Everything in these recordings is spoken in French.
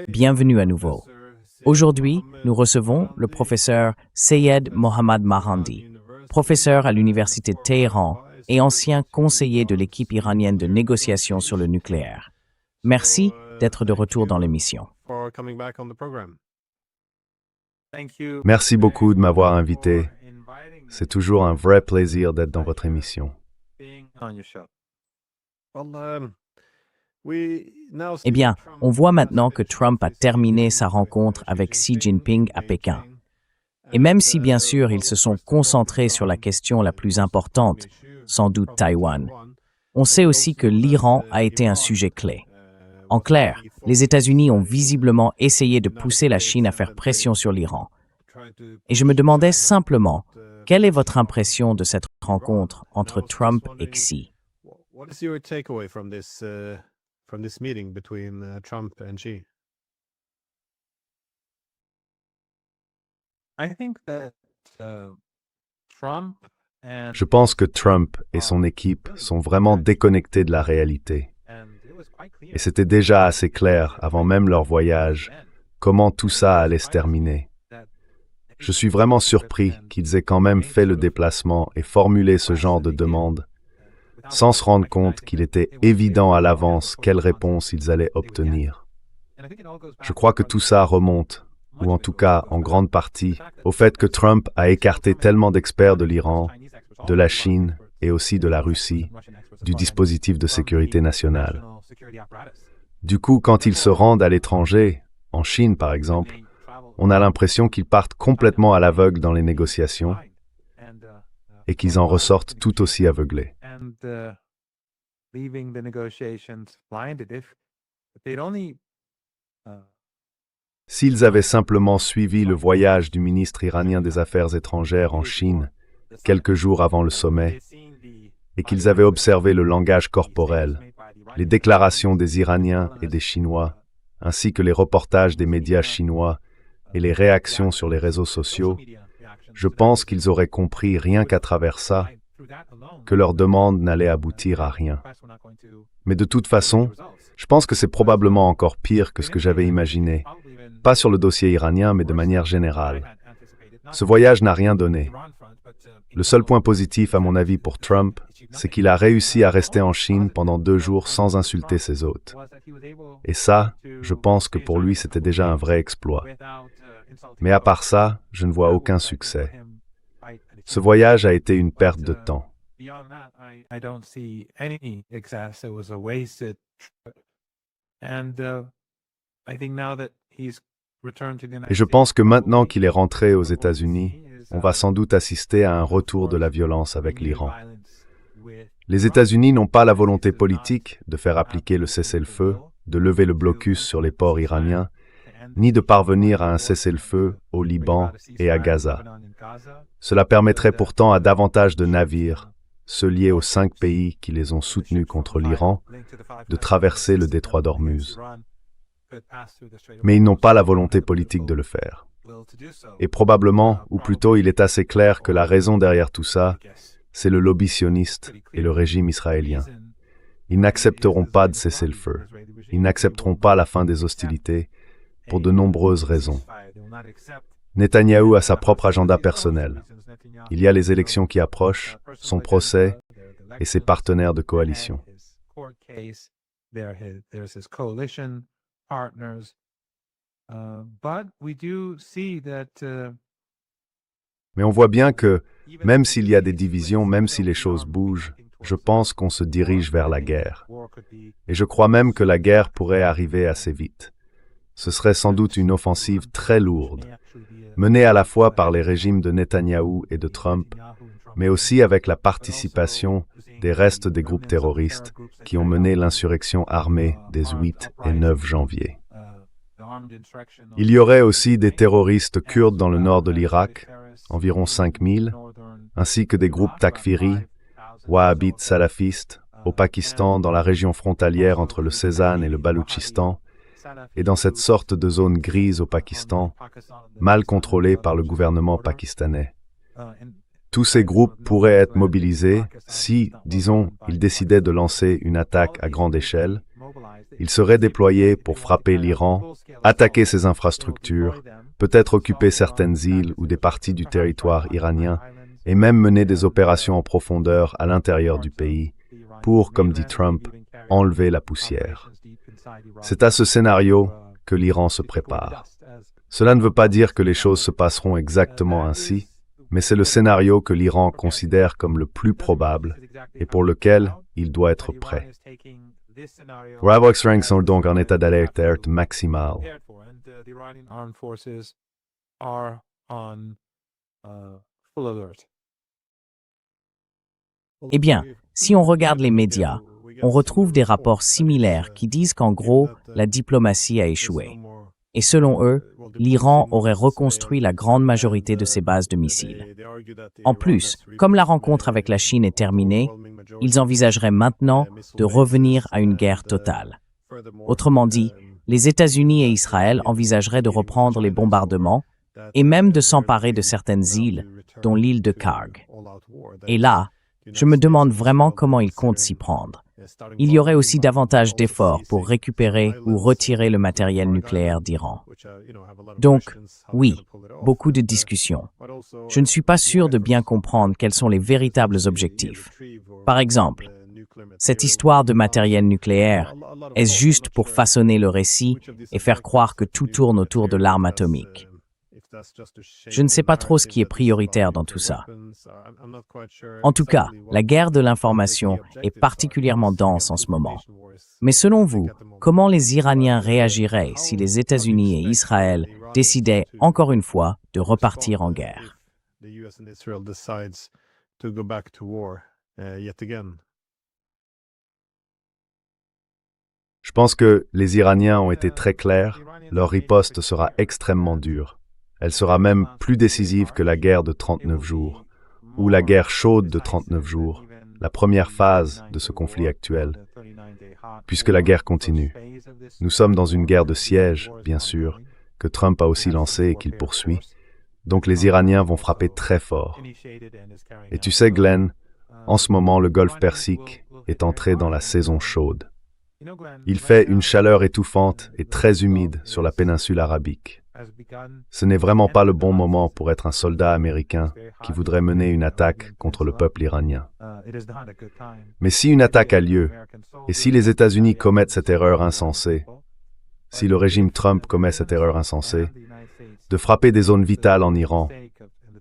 Bienvenue à nouveau. Aujourd'hui, nous recevons le professeur Sayed Mohammad Mahandi, professeur à l'Université de Téhéran et ancien conseiller de l'équipe iranienne de négociation sur le nucléaire. Merci d'être de retour dans l'émission. Merci beaucoup de m'avoir invité. C'est toujours un vrai plaisir d'être dans votre émission. Eh bien, on voit maintenant que Trump a terminé sa rencontre avec Xi Jinping à Pékin. Et même si, bien sûr, ils se sont concentrés sur la question la plus importante, sans doute Taïwan, on sait aussi que l'Iran a été un sujet clé. En clair, les États-Unis ont visiblement essayé de pousser la Chine à faire pression sur l'Iran. Et je me demandais simplement, quelle est votre impression de cette rencontre entre Trump et Xi? From this meeting between Trump and Xi? Je pense que Trump et son équipe sont vraiment déconnectés de la réalité. Et c'était déjà assez clair, avant même leur voyage, comment tout ça allait se terminer. Je suis vraiment surpris qu'ils aient quand même fait le déplacement et formulé ce genre de demande, sans se rendre compte qu'il était évident à l'avance quelle réponse ils allaient obtenir. Je crois que tout ça remonte, ou en tout cas en grande partie, au fait que Trump a écarté tellement d'experts de l'Iran, de la Chine et aussi de la Russie, du dispositif de sécurité nationale. Du coup, quand ils se rendent à l'étranger, en Chine par exemple, on a l'impression qu'ils partent complètement à l'aveugle dans les négociations et qu'ils en ressortent tout aussi aveuglés. S'ils avaient simplement suivi le voyage du ministre iranien des Affaires étrangères en Chine, quelques jours avant le sommet, et qu'ils avaient observé le langage corporel, les déclarations des Iraniens et des Chinois, ainsi que les reportages des médias chinois et les réactions sur les réseaux sociaux, je pense qu'ils auraient compris rien qu'à travers ça, que leur demande n'allait aboutir à rien. Mais de toute façon, je pense que c'est probablement encore pire que ce que j'avais imaginé. Pas sur le dossier iranien, mais de manière générale. Ce voyage n'a rien donné. Le seul point positif, à mon avis, pour Trump, c'est qu'il a réussi à rester en Chine pendant 2 jours sans insulter ses hôtes. Et ça, je pense que pour lui, c'était déjà un vrai exploit. Mais à part ça, je ne vois aucun succès. Ce voyage a été une perte de temps. Et je pense que maintenant qu'il est rentré aux États-Unis, on va sans doute assister à un retour de la violence avec l'Iran. Les États-Unis n'ont pas la volonté politique de faire appliquer le cessez-le-feu, de lever le blocus sur les ports iraniens, ni de parvenir à un cessez-le-feu au Liban et à Gaza. Cela permettrait pourtant à davantage de navires, ceux liés aux 5 pays qui les ont soutenus contre l'Iran, de traverser le détroit d'Ormuz. Mais ils n'ont pas la volonté politique de le faire. Et probablement, ou plutôt il est assez clair que la raison derrière tout ça, c'est le lobby sioniste et le régime israélien. Ils n'accepteront pas de cessez-le-feu. Ils n'accepteront pas la fin des hostilités, pour de nombreuses raisons. Netanyahou a sa propre agenda personnel. Il y a les élections qui approchent, son procès et ses partenaires de coalition. Mais on voit bien que, même s'il y a des divisions, même si les choses bougent, je pense qu'on se dirige vers la guerre. Et je crois même que la guerre pourrait arriver assez vite. Ce serait sans doute une offensive très lourde, menée à la fois par les régimes de Netanyahou et de Trump, mais aussi avec la participation des restes des groupes terroristes qui ont mené l'insurrection armée des 8 et 9 janvier. Il y aurait aussi des terroristes kurdes dans le nord de l'Irak, environ 5000, ainsi que des groupes takfiri, wahhabites salafistes, au Pakistan, dans la région frontalière entre le Cézanne et le Baloutchistan, et dans cette sorte de zone grise au Pakistan, mal contrôlée par le gouvernement pakistanais. Tous ces groupes pourraient être mobilisés si, disons, ils décidaient de lancer une attaque à grande échelle, Ils seraient déployés pour frapper l'Iran, attaquer ses infrastructures, peut-être occuper certaines îles ou des parties du territoire iranien, et même mener des opérations en profondeur à l'intérieur du pays, pour, comme dit Trump, enlever la poussière. C'est à ce scénario que l'Iran se prépare. Cela ne veut pas dire que les choses se passeront exactement ainsi, mais c'est le scénario que l'Iran considère comme le plus probable et pour lequel il doit être prêt. Ravix Ranks sont donc en état d'alerte maximale. Eh bien, si on regarde les médias, on retrouve des rapports similaires qui disent qu'en gros, la diplomatie a échoué. Et selon eux, l'Iran aurait reconstruit la grande majorité de ses bases de missiles. En plus, comme la rencontre avec la Chine est terminée, ils envisageraient maintenant de revenir à une guerre totale. Autrement dit, les États-Unis et Israël envisageraient de reprendre les bombardements et même de s'emparer de certaines îles, dont l'île de Karg. Et là, je me demande vraiment comment ils comptent s'y prendre. Il y aurait aussi davantage d'efforts pour récupérer ou retirer le matériel nucléaire d'Iran. Donc, oui, beaucoup de discussions. Je ne suis pas sûr de bien comprendre quels sont les véritables objectifs. Par exemple, cette histoire de matériel nucléaire, est-ce juste pour façonner le récit et faire croire que tout tourne autour de l'arme atomique? Je ne sais pas trop ce qui est prioritaire dans tout ça. En tout cas, la guerre de l'information est particulièrement dense en ce moment. Mais selon vous, comment les Iraniens réagiraient si les États-Unis et Israël décidaient, encore une fois, de repartir en guerre? Je pense que les Iraniens ont été très clairs, leur riposte sera extrêmement dure. Elle sera même plus décisive que la guerre de 39 jours, ou la guerre chaude de 39 jours, la première phase de ce conflit actuel, puisque la guerre continue. Nous sommes dans une guerre de siège, bien sûr, que Trump a aussi lancée et qu'il poursuit, donc les Iraniens vont frapper très fort. Et tu sais, Glenn, en ce moment, le golfe Persique est entré dans la saison chaude. Il fait une chaleur étouffante et très humide sur la péninsule arabique. Ce n'est vraiment pas le bon moment pour être un soldat américain qui voudrait mener une attaque contre le peuple iranien. Mais si une attaque a lieu, et si les États-Unis commettent cette erreur insensée, si le régime Trump commet cette erreur insensée, de frapper des zones vitales en Iran,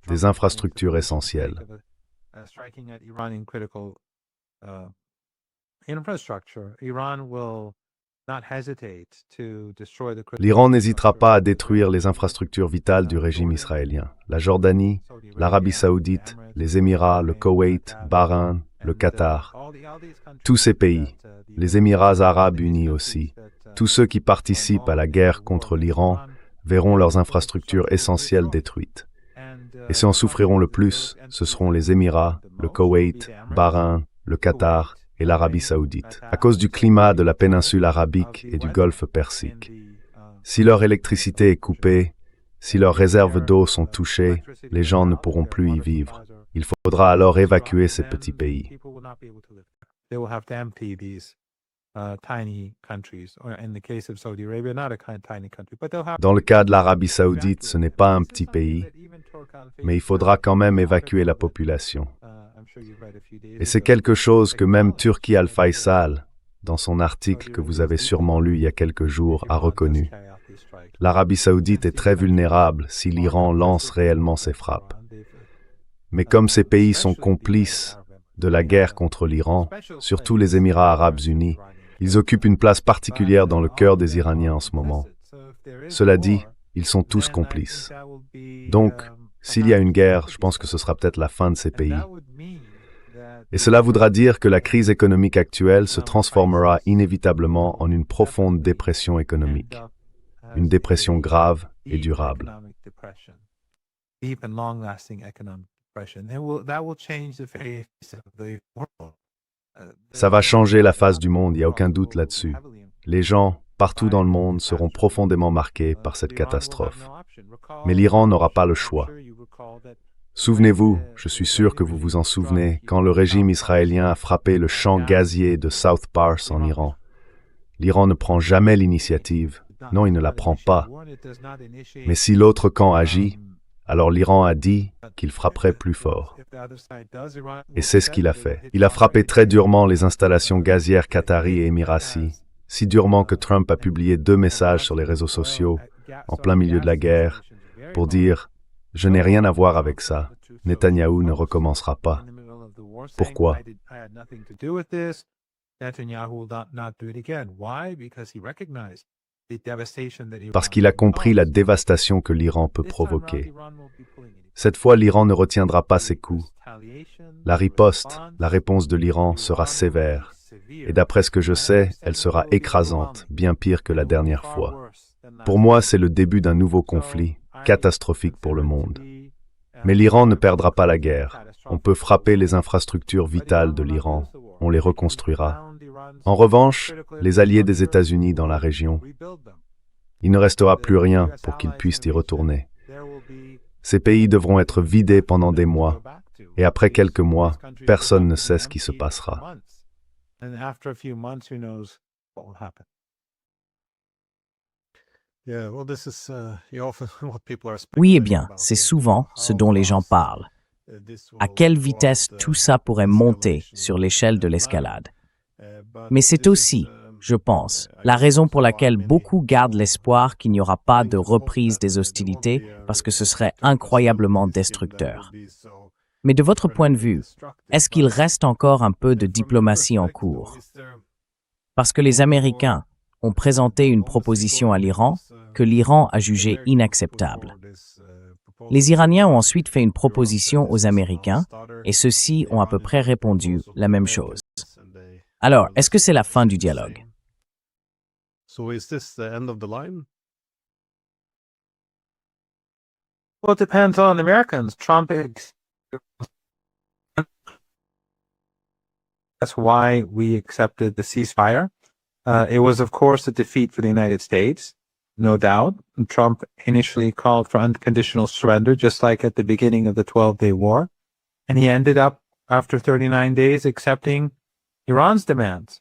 des infrastructures essentielles, l'Iran n'hésitera pas à détruire les infrastructures vitales du régime israélien. La Jordanie, l'Arabie saoudite, les Émirats, le Koweït, Bahreïn, le Qatar. Tous ces pays, les Émirats arabes unis aussi, tous ceux qui participent à la guerre contre l'Iran verront leurs infrastructures essentielles détruites. Et ceux en souffriront le plus, ce seront les Émirats, le Koweït, Bahreïn, le Qatar et l'Arabie saoudite, à cause du climat de la péninsule arabique et du golfe Persique. Si leur électricité est coupée, si leurs réserves d'eau sont touchées, les gens ne pourront plus y vivre. Il faudra alors évacuer ces petits pays. Dans le cas de l'Arabie saoudite, ce n'est pas un petit pays, mais il faudra quand même évacuer la population. Et c'est quelque chose que même Turki Al-Faisal, dans son article que vous avez sûrement lu il y a quelques jours, a reconnu. L'Arabie saoudite est très vulnérable si l'Iran lance réellement ses frappes. Mais comme ces pays sont complices de la guerre contre l'Iran, surtout les Émirats arabes unis, ils occupent une place particulière dans le cœur des Iraniens en ce moment. Cela dit, ils sont tous complices. Donc, s'il y a une guerre, je pense que ce sera peut-être la fin de ces pays. Et cela voudra dire que la crise économique actuelle se transformera inévitablement en une profonde dépression économique, une dépression grave et durable. Ça va changer la face du monde, il n'y a aucun doute là-dessus. Les gens, partout dans le monde, seront profondément marqués par cette catastrophe. Mais l'Iran n'aura pas le choix. Souvenez-vous, je suis sûr que vous vous en souvenez, quand le régime israélien a frappé le champ gazier de South Pars en Iran. L'Iran ne prend jamais l'initiative. Non, il ne la prend pas. Mais si l'autre camp agit, alors l'Iran a dit qu'il frapperait plus fort. Et c'est ce qu'il a fait. Il a frappé très durement les installations gazières qataries et émiraties, si durement que Trump a publié 2 messages sur les réseaux sociaux, en plein milieu de la guerre, pour dire « Je n'ai rien à voir avec ça. Netanyahou ne recommencera pas. » Pourquoi? Parce qu'il a compris la dévastation que l'Iran peut provoquer. Cette fois, l'Iran ne retiendra pas ses coups. La riposte, la réponse de l'Iran sera sévère. Et d'après ce que je sais, elle sera écrasante, bien pire que la dernière fois. Pour moi, c'est le début d'un nouveau conflit, catastrophique pour le monde. Mais l'Iran ne perdra pas la guerre. On peut frapper les infrastructures vitales de l'Iran. On les reconstruira. En revanche, les alliés des États-Unis dans la région, il ne restera plus rien pour qu'ils puissent y retourner. Ces pays devront être vidés pendant des mois, et après quelques mois, personne ne sait ce qui se passera. Oui, eh bien, c'est souvent ce dont les gens parlent. À quelle vitesse tout ça pourrait monter sur l'échelle de l'escalade. Mais c'est aussi, je pense, la raison pour laquelle beaucoup gardent l'espoir qu'il n'y aura pas de reprise des hostilités, parce que ce serait incroyablement destructeur. Mais de votre point de vue, est-ce qu'il reste encore un peu de diplomatie en cours? Parce que les Américains ont présenté une proposition à l'Iran que l'Iran a jugée inacceptable. Les Iraniens ont ensuite fait une proposition aux Américains et ceux-ci ont à peu près répondu la même chose. Alors, est-ce que c'est la fin du dialogue? So is this the end of the line? Well, it depends on Americans. Trump is... That's why we accepted the ceasefire. It was, of course, a defeat for the United States, no doubt. Trump initially called for unconditional surrender, just like at the beginning of the 12-day war. And he ended up, after 39 days, accepting Iran's demands.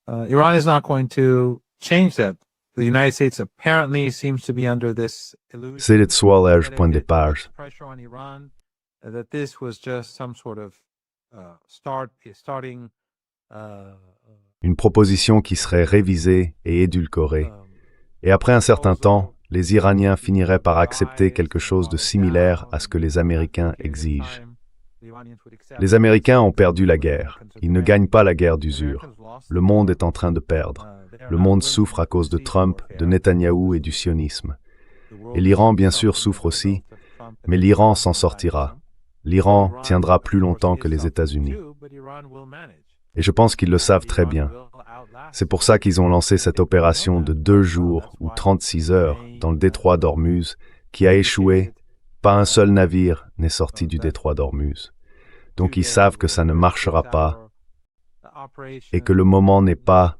Iran is not going to change that. The United States apparently seems to be under this illusion. C'est le soir point de départ. Pressure on Iran that this was just some sort of starting. Une proposition qui serait révisée et édulcorée. Et après un certain temps, les Iraniens finiraient par accepter quelque chose de similaire à ce que les Américains exigent. Les Américains ont perdu la guerre. Ils ne gagnent pas la guerre d'usure. Le monde est en train de perdre. Le monde souffre à cause de Trump, de Netanyahou et du sionisme. Et l'Iran, bien sûr, souffre aussi, mais l'Iran s'en sortira. L'Iran tiendra plus longtemps que les États-Unis. Et je pense qu'ils le savent très bien. C'est pour ça qu'ils ont lancé cette opération de 2 jours ou 36 heures dans le détroit d'Ormuz, qui a échoué. Pas un seul navire n'est sorti du détroit d'Ormuz. Donc ils savent que ça ne marchera pas et que le moment n'est pas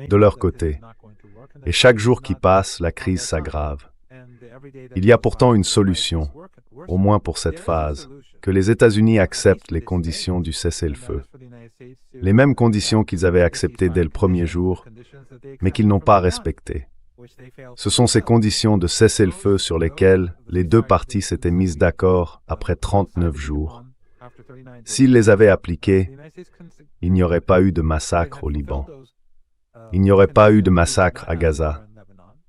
de leur côté. Et chaque jour qui passe, la crise s'aggrave. Il y a pourtant une solution, au moins pour cette phase, que les États-Unis acceptent les conditions du cessez-le-feu. Les mêmes conditions qu'ils avaient acceptées dès le premier jour, mais qu'ils n'ont pas respectées. Ce sont ces conditions de cessez-le-feu sur lesquelles les 2 parties s'étaient mises d'accord après 39 jours. S'ils les avaient appliquées, il n'y aurait pas eu de massacre au Liban. Il n'y aurait pas eu de massacre à Gaza.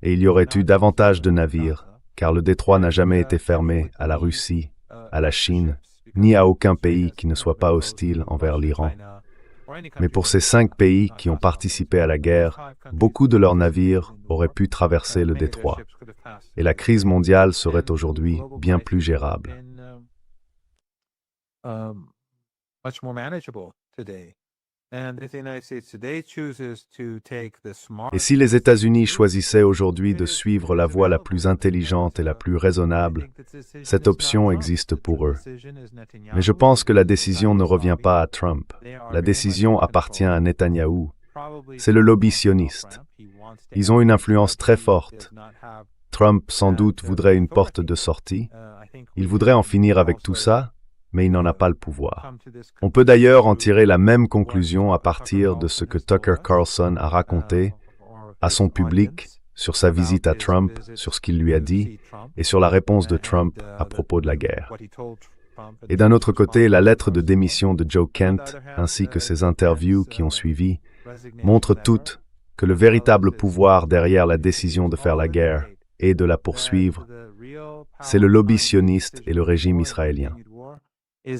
Et il y aurait eu davantage de navires, car le détroit n'a jamais été fermé à la Russie, à la Chine, ni à aucun pays qui ne soit pas hostile envers l'Iran. Mais pour ces 5 pays qui ont participé à la guerre, beaucoup de leurs navires auraient pu traverser le détroit. Et la crise mondiale serait aujourd'hui bien plus gérable. Et si les États-Unis choisissaient aujourd'hui de suivre la voie la plus intelligente et la plus raisonnable, cette option existe pour eux. Mais je pense que la décision ne revient pas à Trump. La décision appartient à Netanyahou. C'est le lobby sioniste. Ils ont une influence très forte. Trump, sans doute, voudrait une porte de sortie. Il voudrait en finir avec tout ça, mais il n'en a pas le pouvoir. On peut d'ailleurs en tirer la même conclusion à partir de ce que Tucker Carlson a raconté à son public sur sa visite à Trump, sur ce qu'il lui a dit, et sur la réponse de Trump à propos de la guerre. Et d'un autre côté, la lettre de démission de Joe Kent, ainsi que ses interviews qui ont suivi, montrent toutes que le véritable pouvoir derrière la décision de faire la guerre et de la poursuivre, c'est le lobby sioniste et le régime israélien. Et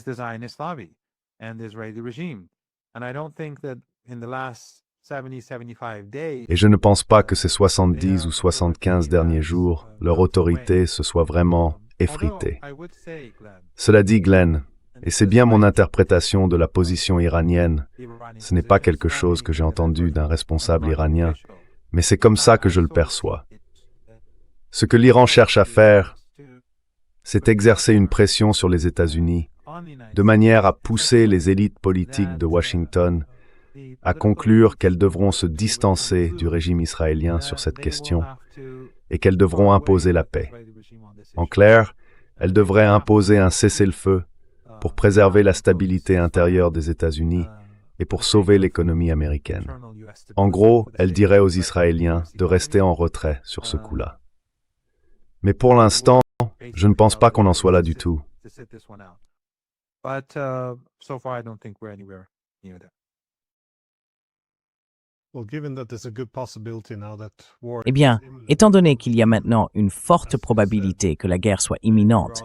je ne pense pas que ces 70 ou 75 derniers jours, leur autorité se soit vraiment effritée. Cela dit, Glenn, et c'est bien mon interprétation de la position iranienne, ce n'est pas quelque chose que j'ai entendu d'un responsable iranien, mais c'est comme ça que je le perçois. Ce que l'Iran cherche à faire, c'est exercer une pression sur les États-Unis, de manière à pousser les élites politiques de Washington à conclure qu'elles devront se distancer du régime israélien sur cette question et qu'elles devront imposer la paix. En clair, elles devraient imposer un cessez-le-feu pour préserver la stabilité intérieure des États-Unis et pour sauver l'économie américaine. En gros, elles diraient aux Israéliens de rester en retrait sur ce coup-là. Mais pour l'instant, je ne pense pas qu'on en soit là du tout. Eh bien, étant donné qu'il y a maintenant une forte probabilité que la guerre soit imminente,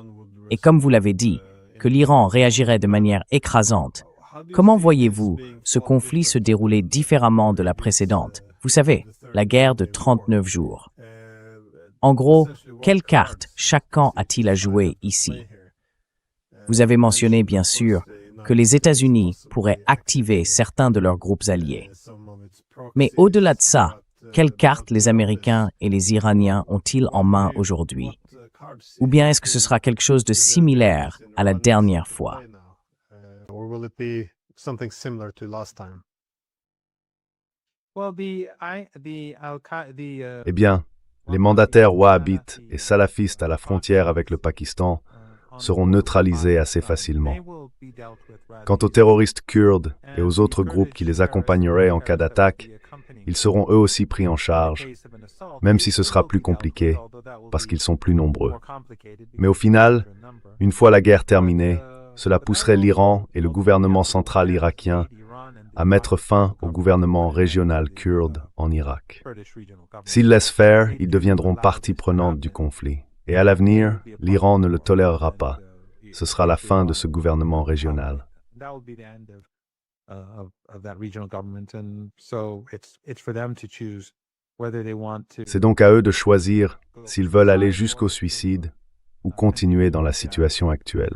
et comme vous l'avez dit, que l'Iran réagirait de manière écrasante, comment voyez-vous ce conflit se dérouler différemment de la précédente? Vous savez, la guerre de 39 jours. En gros, quelle carte chaque camp a-t-il à jouer ici? Vous avez mentionné, bien sûr, que les États-Unis pourraient activer certains de leurs groupes alliés. Mais au-delà de ça, quelles cartes les Américains et les Iraniens ont-ils en main aujourd'hui? Ou bien est-ce que ce sera quelque chose de similaire à la dernière fois? Eh bien, les mandataires wahhabites et salafistes à la frontière avec le Pakistan seront neutralisés assez facilement. Quant aux terroristes kurdes et aux autres groupes qui les accompagneraient en cas d'attaque, ils seront eux aussi pris en charge, même si ce sera plus compliqué, parce qu'ils sont plus nombreux. Mais au final, une fois la guerre terminée, cela pousserait l'Iran et le gouvernement central irakien à mettre fin au gouvernement régional kurde en Irak. S'ils laissent faire, ils deviendront partie prenante du conflit. Et à l'avenir, l'Iran ne le tolérera pas. Ce sera la fin de ce gouvernement régional. C'est donc à eux de choisir s'ils veulent aller jusqu'au suicide ou continuer dans la situation actuelle.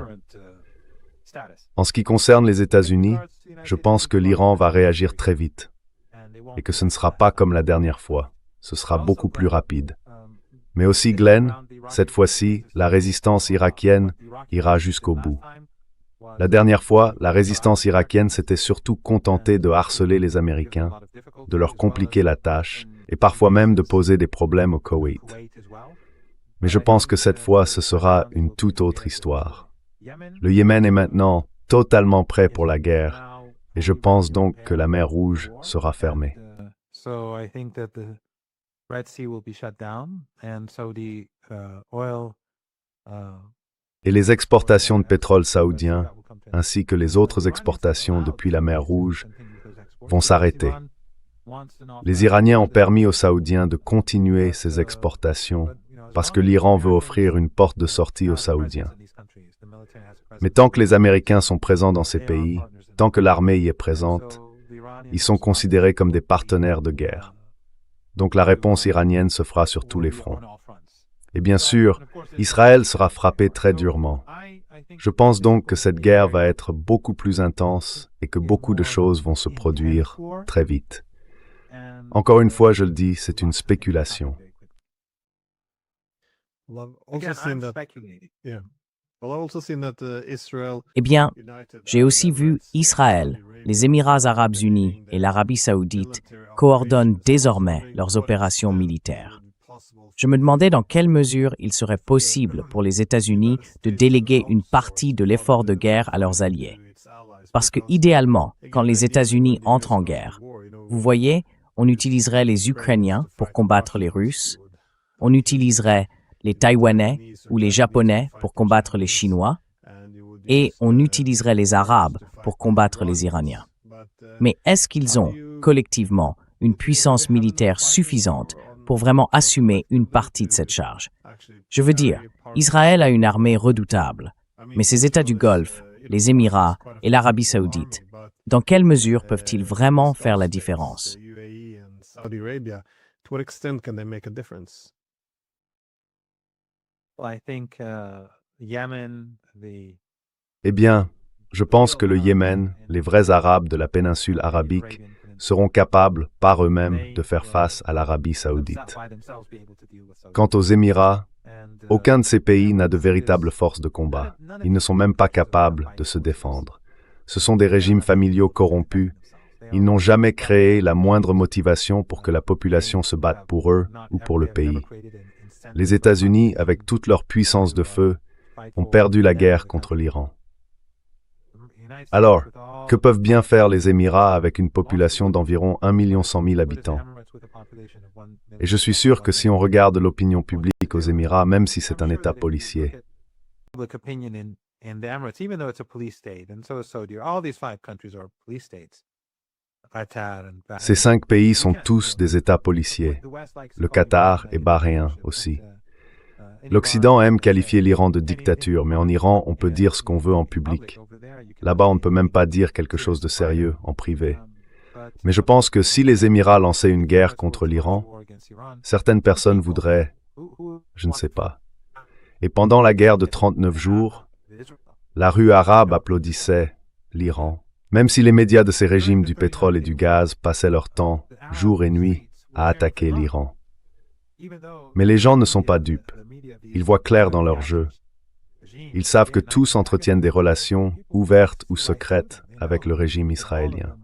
En ce qui concerne les États-Unis, je pense que l'Iran va réagir très vite et que ce ne sera pas comme la dernière fois. Ce sera beaucoup plus rapide. Mais aussi, Glenn, cette fois-ci, la résistance irakienne ira jusqu'au bout. La dernière fois, la résistance irakienne s'était surtout contentée de harceler les Américains, de leur compliquer la tâche et parfois même de poser des problèmes au Koweït. Mais je pense que cette fois, ce sera une toute autre histoire. Le Yémen est maintenant totalement prêt pour la guerre et je pense donc que la mer Rouge sera fermée. Et les exportations de pétrole saoudien, ainsi que les autres exportations depuis la mer Rouge, vont s'arrêter. Les Iraniens ont permis aux Saoudiens de continuer ces exportations parce que l'Iran veut offrir une porte de sortie aux Saoudiens. Mais tant que les Américains sont présents dans ces pays, tant que l'armée y est présente, ils sont considérés comme des partenaires de guerre. Donc la réponse iranienne se fera sur tous les fronts. Et bien sûr, Israël sera frappé très durement. Je pense donc que cette guerre va être beaucoup plus intense et que beaucoup de choses vont se produire très vite. Encore une fois, je le dis, c'est une spéculation. Eh bien, j'ai aussi vu Israël, les Émirats arabes unis et l'Arabie saoudite coordonnent désormais leurs opérations militaires. Je me demandais dans quelle mesure il serait possible pour les États-Unis de déléguer une partie de l'effort de guerre à leurs alliés. Parce que, idéalement, quand les États-Unis entrent en guerre, vous voyez, on utiliserait les Ukrainiens pour combattre les Russes, on utiliserait les Taïwanais ou les Japonais pour combattre les Chinois, et on utiliserait les Arabes pour combattre les Iraniens. Mais est-ce qu'ils ont, collectivement, une puissance militaire suffisante pour vraiment assumer une partie de cette charge? Je veux dire, Israël a une armée redoutable, mais ces États du Golfe, les Émirats et l'Arabie saoudite, dans quelle mesure peuvent-ils vraiment faire la différence? Eh bien, je pense que le Yémen, les vrais Arabes de la péninsule arabique, seront capables, par eux-mêmes, de faire face à l'Arabie saoudite. Quant aux Émirats, aucun de ces pays n'a de véritable force de combat. Ils ne sont même pas capables de se défendre. Ce sont des régimes familiaux corrompus. Ils n'ont jamais créé la moindre motivation pour que la population se batte pour eux ou pour le pays. Les États-Unis, avec toute leur puissance de feu, ont perdu la guerre contre l'Iran. Alors, que peuvent bien faire les Émirats avec une population d'environ 1,1 million habitants? Et je suis sûr que si on regarde l'opinion publique aux Émirats, même si c'est un État policier, ces 5 pays sont tous des États policiers. Le Qatar est bahréen aussi. L'Occident aime qualifier l'Iran de dictature, mais en Iran, on peut dire ce qu'on veut en public. Là-bas, on ne peut même pas dire quelque chose de sérieux en privé. Mais je pense que si les Émirats lançaient une guerre contre l'Iran, certaines personnes voudraient, je ne sais pas. Et pendant la guerre de 39 jours, la rue arabe applaudissait l'Iran, même si les médias de ces régimes du pétrole et du gaz passaient leur temps, jour et nuit, à attaquer l'Iran. Mais les gens ne sont pas dupes. Ils voient clair dans leur jeu. Ils savent que tous entretiennent des relations, ouvertes ou secrètes, avec le régime israélien.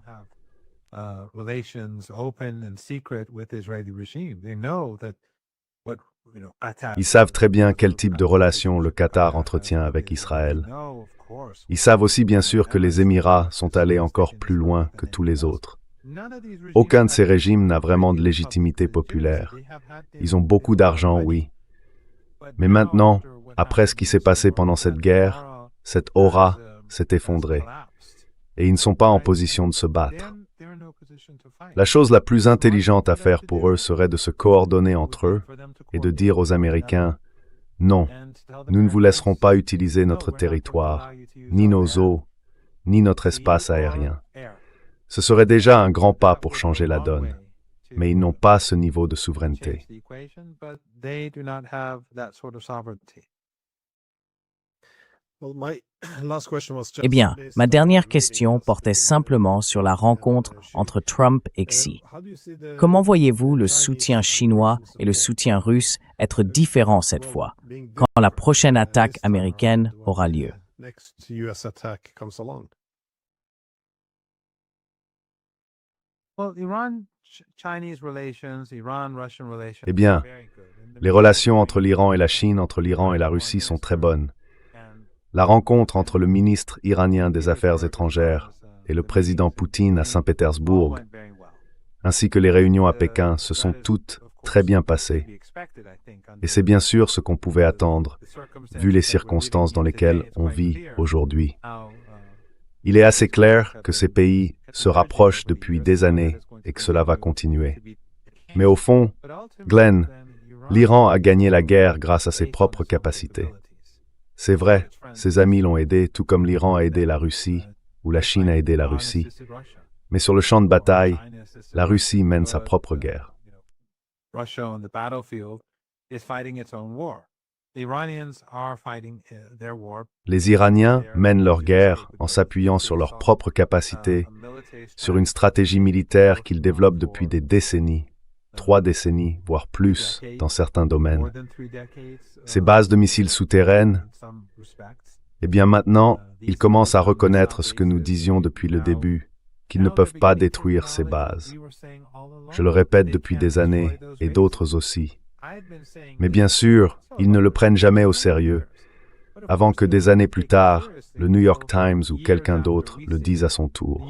Ils savent très bien quel type de relation le Qatar entretient avec Israël. Ils savent aussi bien sûr que les Émirats sont allés encore plus loin que tous les autres. Aucun de ces régimes n'a vraiment de légitimité populaire. Ils ont beaucoup d'argent, oui. Mais maintenant, après ce qui s'est passé pendant cette guerre, cette aura s'est effondrée. Et ils ne sont pas en position de se battre. La chose la plus intelligente à faire pour eux serait de se coordonner entre eux et de dire aux Américains « Non, nous ne vous laisserons pas utiliser notre territoire, ni nos eaux, ni notre espace aérien. » Ce serait déjà un grand pas pour changer la donne, mais ils n'ont pas ce niveau de souveraineté. Eh bien, ma dernière question portait simplement sur la rencontre entre Trump et Xi. Comment voyez-vous le soutien chinois et le soutien russe être différents cette fois, quand la prochaine attaque américaine aura lieu? Eh bien, les relations entre l'Iran et la Chine, entre l'Iran et la Russie sont très bonnes. La rencontre entre le ministre iranien des Affaires étrangères et le président Poutine à Saint-Pétersbourg, ainsi que les réunions à Pékin, se sont toutes très bien passées. Et c'est bien sûr ce qu'on pouvait attendre, vu les circonstances dans lesquelles on vit aujourd'hui. Il est assez clair que ces pays se rapprochent depuis des années et que cela va continuer. Mais au fond, Glenn, l'Iran a gagné la guerre grâce à ses propres capacités. C'est vrai, ses amis l'ont aidé, tout comme l'Iran a aidé la Russie, ou la Chine a aidé la Russie. Mais sur le champ de bataille, la Russie mène sa propre guerre. Les Iraniens mènent leur guerre en s'appuyant sur leurs propres capacités, sur une stratégie militaire qu'ils développent depuis des décennies, 3 décennies, voire plus, dans certains domaines. Ces bases de missiles souterraines, eh bien maintenant, ils commencent à reconnaître ce que nous disions depuis le début, qu'ils ne peuvent pas détruire ces bases. Je le répète depuis des années, et d'autres aussi. Mais bien sûr, ils ne le prennent jamais au sérieux, avant que des années plus tard, le New York Times ou quelqu'un d'autre le dise à son tour.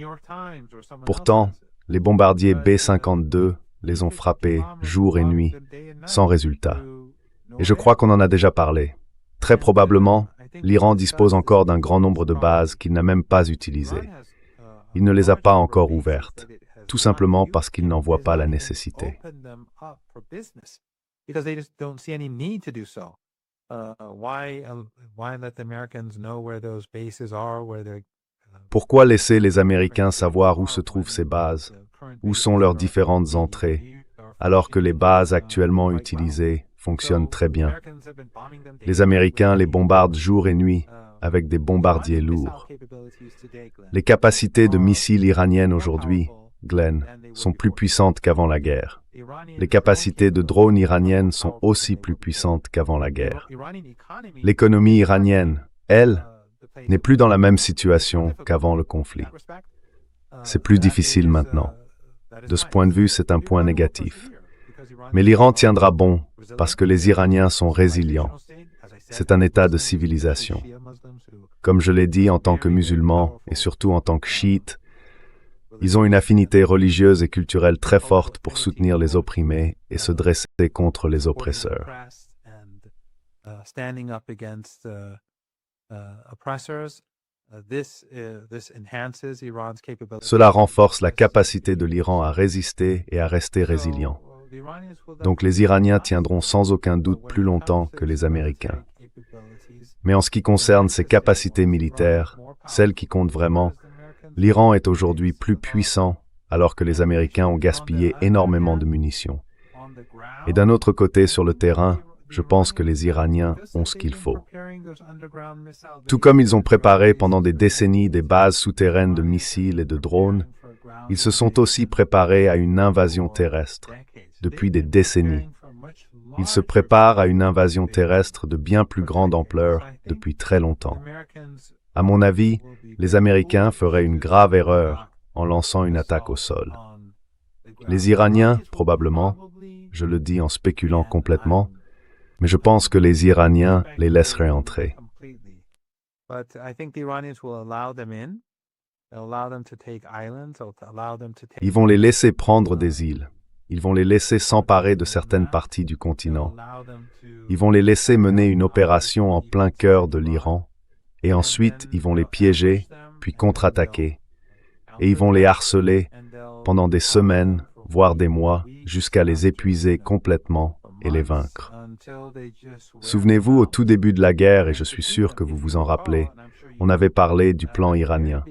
Pourtant, les bombardiers B-52 les ont frappés jour et nuit, sans résultat. Et je crois qu'on en a déjà parlé. Très probablement, l'Iran dispose encore d'un grand nombre de bases qu'il n'a même pas utilisées. Il ne les a pas encore ouvertes, tout simplement parce qu'il n'en voit pas la nécessité. Pourquoi laisser les Américains savoir où se trouvent ces bases, où sont leurs différentes entrées, alors que les bases actuellement utilisées fonctionnent très bien? Les Américains les bombardent jour et nuit avec des bombardiers lourds. Les capacités de missiles iraniennes aujourd'hui, Glenn, sont plus puissantes qu'avant la guerre. Les capacités de drones iraniennes sont aussi plus puissantes qu'avant la guerre. L'économie iranienne, elle, n'est plus dans la même situation qu'avant le conflit. C'est plus difficile maintenant. De ce point de vue, c'est un point négatif. Mais l'Iran tiendra bon parce que les Iraniens sont résilients. C'est un état de civilisation. Comme je l'ai dit, en tant que musulmans et surtout en tant que chiites, ils ont une affinité religieuse et culturelle très forte pour soutenir les opprimés et se dresser contre les oppresseurs. Cela renforce la capacité de l'Iran à résister et à rester résilient. Donc les Iraniens tiendront sans aucun doute plus longtemps que les Américains. Mais en ce qui concerne ses capacités militaires, celles qui comptent vraiment, l'Iran est aujourd'hui plus puissant alors que les Américains ont gaspillé énormément de munitions. Et d'un autre côté, sur le terrain, je pense que les Iraniens ont ce qu'il faut. Tout comme ils ont préparé pendant des décennies des bases souterraines de missiles et de drones, ils se sont aussi préparés à une invasion terrestre depuis des décennies. Ils se préparent à une invasion terrestre de bien plus grande ampleur depuis très longtemps. À mon avis, les Américains feraient une grave erreur en lançant une attaque au sol. Les Iraniens, probablement, je le dis en spéculant complètement, mais je pense que les Iraniens les laisseraient entrer. Ils vont les laisser prendre des îles. Ils vont les laisser s'emparer de certaines parties du continent. Ils vont les laisser mener une opération en plein cœur de l'Iran. Et ensuite, ils vont les piéger, puis contre-attaquer. Et ils vont les harceler pendant des semaines, voire des mois, jusqu'à les épuiser complètement et les vaincre. Souvenez-vous, au tout début de la guerre, et je suis sûr que vous vous en rappelez, on avait parlé du plan iranien.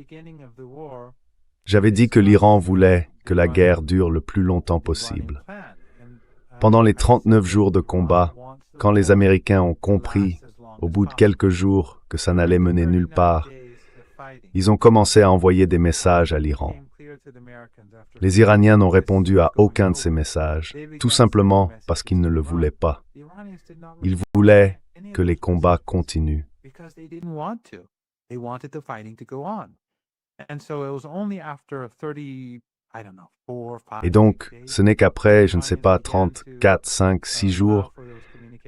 J'avais dit que l'Iran voulait que la guerre dure le plus longtemps possible. Pendant les 39 jours de combat, quand les Américains ont compris, au bout de quelques jours, que ça n'allait mener nulle part, ils ont commencé à envoyer des messages à l'Iran. Les Iraniens n'ont répondu à aucun de ces messages, tout simplement parce qu'ils ne le voulaient pas. Ils voulaient que les combats continuent. Et donc, ce n'est qu'après, je ne sais pas, 34, 5, 6 jours,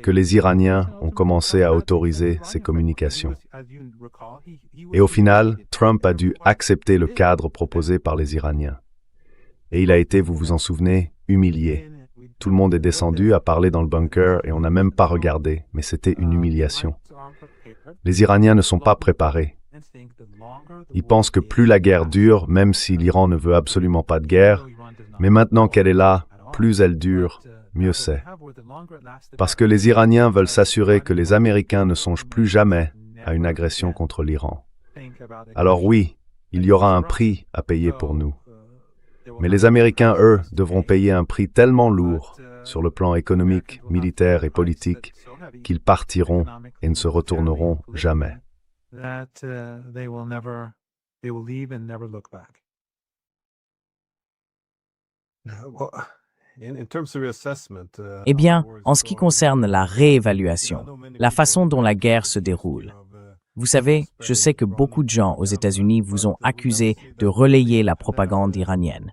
que les Iraniens ont commencé à autoriser ces communications. Et au final, Trump a dû accepter le cadre proposé par les Iraniens. Et il a été, vous vous en souvenez, humilié. Tout le monde est descendu, a parlé dans le bunker et on n'a même pas regardé, mais c'était une humiliation. Les Iraniens ne sont pas préparés. Ils pensent que plus la guerre dure, même si l'Iran ne veut absolument pas de guerre, mais maintenant qu'elle est là, plus elle dure, mieux c'est. Parce que les Iraniens veulent s'assurer que les Américains ne songent plus jamais à une agression contre l'Iran. Alors oui, il y aura un prix à payer pour nous. Mais les Américains, eux, devront payer un prix tellement lourd sur le plan économique, militaire et politique qu'ils partiront et ne se retourneront jamais. Eh bien, en ce qui concerne la réévaluation, la façon dont la guerre se déroule, vous savez, je sais que beaucoup de gens aux États-Unis vous ont accusé de relayer la propagande iranienne.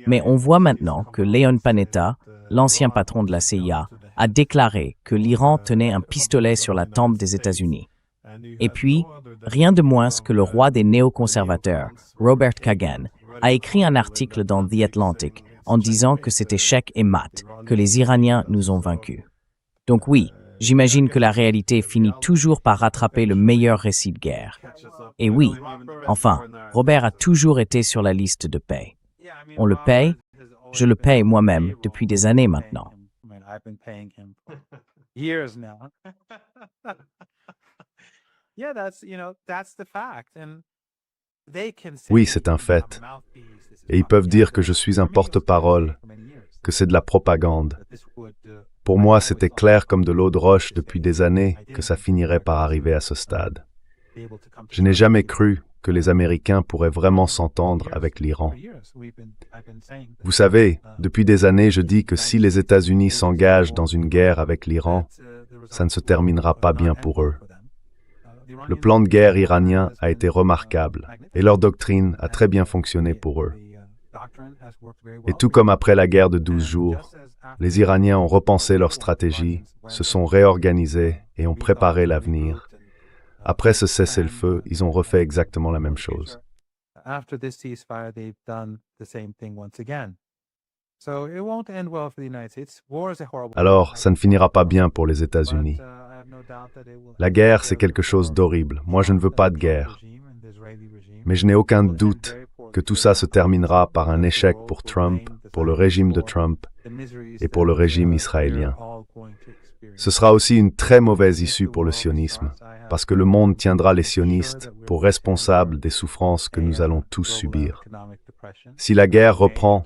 Mais on voit maintenant que Leon Panetta, l'ancien patron de la CIA, a déclaré que l'Iran tenait un pistolet sur la tempe des États-Unis. Et puis, rien de moins que le roi des néoconservateurs, Robert Kagan, a écrit un article dans The Atlantic en disant que c'était chèque et mat, que les Iraniens nous ont vaincus. Donc oui, j'imagine que la réalité finit toujours par rattraper le meilleur récit de guerre. Et oui, enfin, Robert a toujours été sur la liste de paix. On le paye, je le paye moi-même depuis des années maintenant. Oui, c'est un fait. Et ils peuvent dire que je suis un porte-parole, que c'est de la propagande. Pour moi, c'était clair comme de l'eau de roche depuis des années que ça finirait par arriver à ce stade. Je n'ai jamais cru que les Américains pourraient vraiment s'entendre avec l'Iran. Vous savez, depuis des années, je dis que si les États-Unis s'engagent dans une guerre avec l'Iran, ça ne se terminera pas bien pour eux. Le plan de guerre iranien a été remarquable et leur doctrine a très bien fonctionné pour eux. Et tout comme après la guerre de 12 jours, les Iraniens ont repensé leur stratégie, se sont réorganisés et ont préparé l'avenir. Après ce cessez-le-feu, ils ont refait exactement la même chose. Alors, ça ne finira pas bien pour les États-Unis. La guerre, c'est quelque chose d'horrible. Moi, je ne veux pas de guerre. Mais je n'ai aucun doute que tout ça se terminera par un échec pour Trump, pour le régime de Trump et pour le régime israélien. Ce sera aussi une très mauvaise issue pour le sionisme, parce que le monde tiendra les sionistes pour responsables des souffrances que nous allons tous subir. Si la guerre reprend,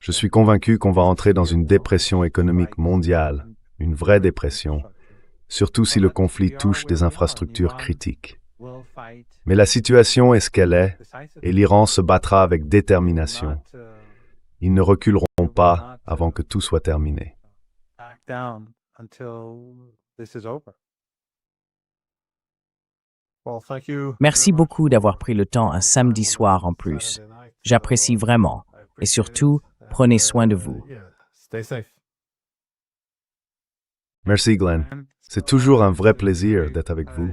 je suis convaincu qu'on va entrer dans une dépression économique mondiale, une vraie dépression, surtout si le conflit touche des infrastructures critiques. Mais la situation est ce qu'elle est, et l'Iran se battra avec détermination. Ils ne reculeront pas avant que tout soit terminé. Merci beaucoup d'avoir pris le temps un samedi soir en plus. J'apprécie vraiment. Et surtout, prenez soin de vous. Stay safe. Merci Glenn. C'est toujours un vrai plaisir d'être avec vous.